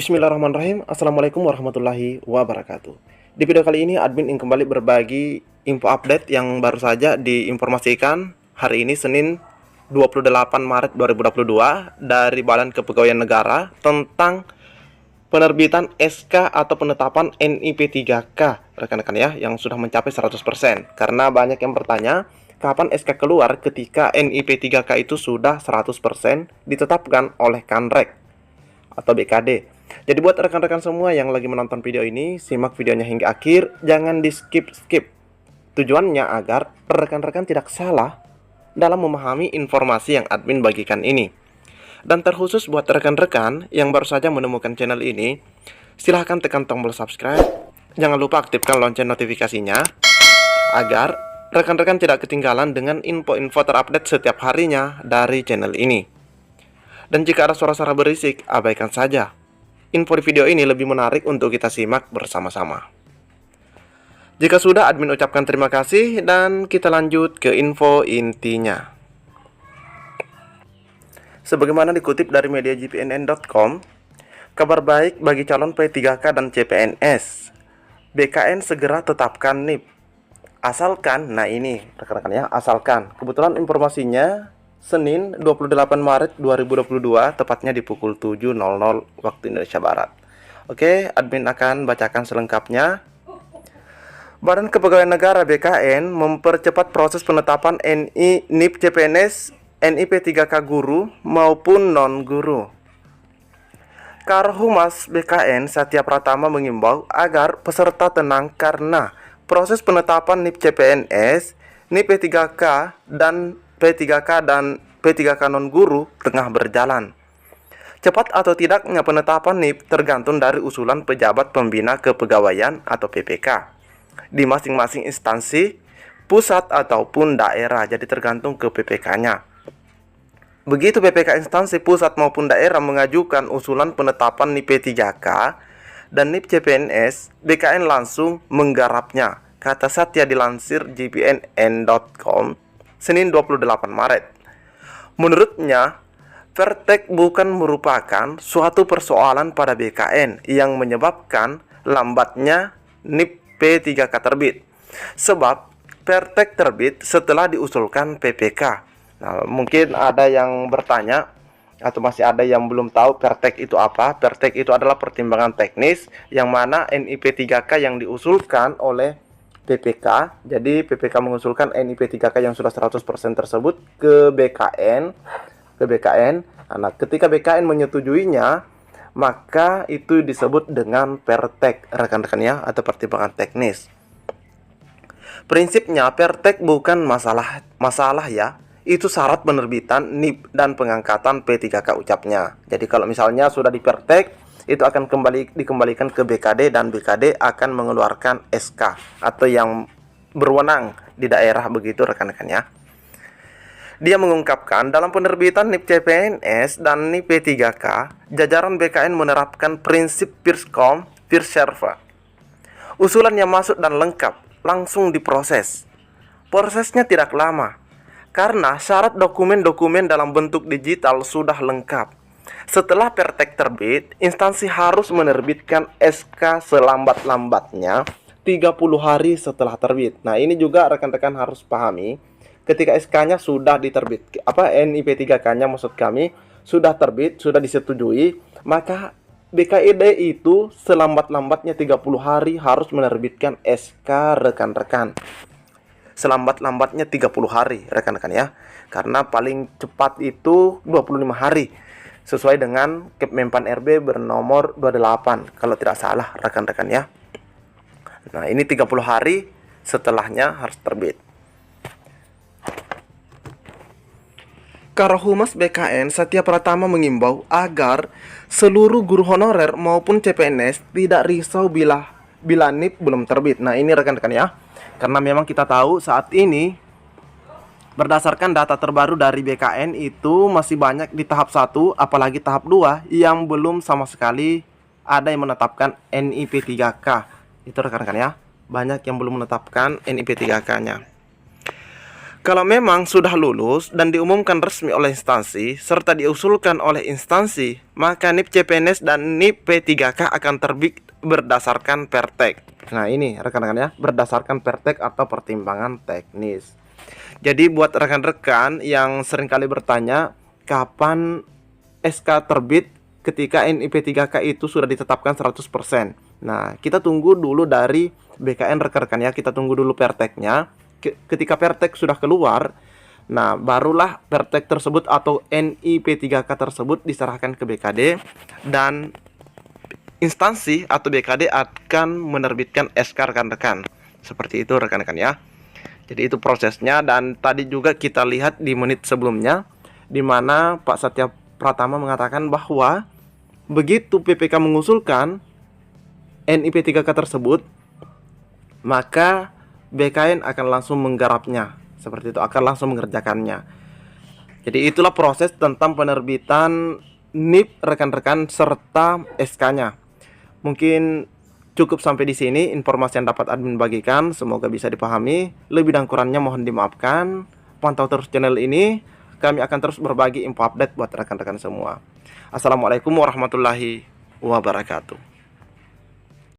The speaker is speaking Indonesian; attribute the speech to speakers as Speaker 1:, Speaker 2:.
Speaker 1: Bismillahirrahmanirrahim. Assalamualaikum warahmatullahi wabarakatuh. Di video kali ini admin ingin kembali berbagi info update yang baru saja diinformasikan hari ini Senin 28 Maret 2022 dari Badan Kepegawaian Negara tentang penerbitan SK atau penetapan NIP 3K rekan-rekan ya, yang sudah mencapai 100%. Karena banyak yang bertanya kapan SK keluar ketika NIP 3K itu sudah 100% ditetapkan oleh Kanrek atau BKD. Jadi buat rekan-rekan semua yang lagi menonton video ini, simak videonya hingga akhir, jangan di skip-skip. Tujuannya agar rekan-rekan tidak salah dalam memahami informasi yang admin bagikan ini. Dan terkhusus buat rekan-rekan yang baru saja menemukan channel ini, silahkan tekan tombol subscribe. Jangan lupa aktifkan lonceng notifikasinya agar rekan-rekan tidak ketinggalan dengan info-info terupdate setiap harinya dari channel ini. Dan jika ada suara-suara berisik, abaikan saja. Info di video ini lebih menarik untuk kita simak bersama-sama. Jika sudah, admin ucapkan terima kasih dan kita lanjut ke info intinya. Sebagaimana dikutip dari media gpnn.com, kabar baik bagi calon P3K dan CPNS. BKN segera tetapkan NIP. Asalkan, nah ini rekan-rekan ya, asalkan. Kebetulan informasinya Senin 28 Maret 2022, tepatnya di pukul 7.00 waktu Indonesia Barat. Oke, admin akan bacakan selengkapnya. Badan Kepegawaian Negara BKN mempercepat proses penetapan NIP CPNS, NIP 3K guru maupun non-guru. Karohumas BKN Satya Pratama mengimbau agar peserta tenang karena proses penetapan NIP CPNS, NIP P3K dan P3K non-guru tengah berjalan. Cepat atau tidaknya penetapan NIP tergantung dari usulan pejabat pembina kepegawaian atau PPK di masing-masing instansi, pusat ataupun daerah, jadi tergantung ke PPK-nya. Begitu PPK instansi pusat maupun daerah mengajukan usulan penetapan NIP P3K dan NIP CPNS, BKN langsung menggarapnya, kata Satya dilansir gpnn.com Senin 28 Maret. Menurutnya, Pertek bukan merupakan suatu persoalan pada BKN yang menyebabkan lambatnya NIP P3K terbit. Sebab Pertek terbit setelah diusulkan PPK. Nah, mungkin ada yang bertanya atau masih ada yang belum tahu Pertek itu apa. Pertek itu adalah pertimbangan teknis yang mana NIP 3K yang diusulkan oleh PPK. Jadi PPK mengusulkan NIP 3K yang sudah 100% tersebut ke BKN. Nah, ketika BKN menyetujuinya, maka itu disebut dengan Pertek, rekan-rekan ya, atau pertimbangan teknis. Prinsipnya Pertek bukan masalah ya. Itu syarat penerbitan NIP dan pengangkatan P3K ucapnya. Jadi kalau misalnya sudah di Pertek, itu akan dikembalikan ke BKD dan BKD akan mengeluarkan SK atau yang berwenang di daerah, begitu rekan-rekan ya. Dia mengungkapkan dalam penerbitan NIP CPNS dan NIP P3K, jajaran BKN menerapkan prinsip first come, first serve. Usulan yang masuk dan lengkap langsung diproses. Prosesnya tidak lama karena syarat dokumen-dokumen dalam bentuk digital sudah lengkap. Setelah Pertek terbit, instansi harus menerbitkan SK selambat-lambatnya 30 hari setelah terbit. Nah, ini juga rekan-rekan harus pahami. Ketika SK-nya sudah diterbit, NIP 3K-nya maksud kami sudah terbit, sudah disetujui, maka BKD itu selambat-lambatnya 30 hari harus menerbitkan SK rekan-rekan. Selambat-lambatnya 30 hari rekan-rekan ya. Karena paling cepat itu 25 hari. Sesuai dengan Kepmenpan RB bernomor 28 kalau tidak salah rekan-rekan ya. Nah, ini 30 hari setelahnya harus terbit. Karohumas BKN Satya Pratama mengimbau agar seluruh guru honorer maupun CPNS tidak risau bila NIP belum terbit. Nah, ini rekan-rekan ya. Karena memang kita tahu saat ini berdasarkan data terbaru dari BKN itu masih banyak di tahap 1, apalagi tahap 2 yang belum sama sekali ada yang menetapkan NIP 3K. Itu rekan-rekan ya. Banyak yang belum menetapkan NIP 3K-nya. Kalau memang sudah lulus dan diumumkan resmi oleh instansi serta diusulkan oleh instansi, maka NIP CPNS dan NIP P3K akan terbit berdasarkan Pertek. Nah, ini rekan-rekan ya, berdasarkan Pertek atau pertimbangan teknis. Jadi buat rekan-rekan yang seringkali bertanya kapan SK terbit ketika NIP 3K itu sudah ditetapkan 100%. Nah, kita tunggu dulu dari BKN rekan-rekan ya, kita tunggu dulu Perteknya. Ketika Pertek sudah keluar, nah barulah Pertek tersebut atau NIP 3K tersebut diserahkan ke BKD dan instansi atau BKD akan menerbitkan SK rekan-rekan. Seperti itu rekan-rekan ya. Jadi itu prosesnya, dan tadi juga kita lihat di menit sebelumnya di mana Pak Satya Pratama mengatakan bahwa begitu PPK mengusulkan NIP 3K tersebut, maka BKN akan langsung menggarapnya. Seperti itu, akan langsung mengerjakannya. Jadi itulah proses tentang penerbitan NIP rekan-rekan serta SK-nya. Mungkin cukup sampai di sini informasi yang dapat admin bagikan. Semoga bisa dipahami. Lebih dan kurangnya mohon dimaafkan. Pantau terus channel ini. Kami akan terus berbagi info update buat rekan-rekan semua. Assalamualaikum warahmatullahi wabarakatuh.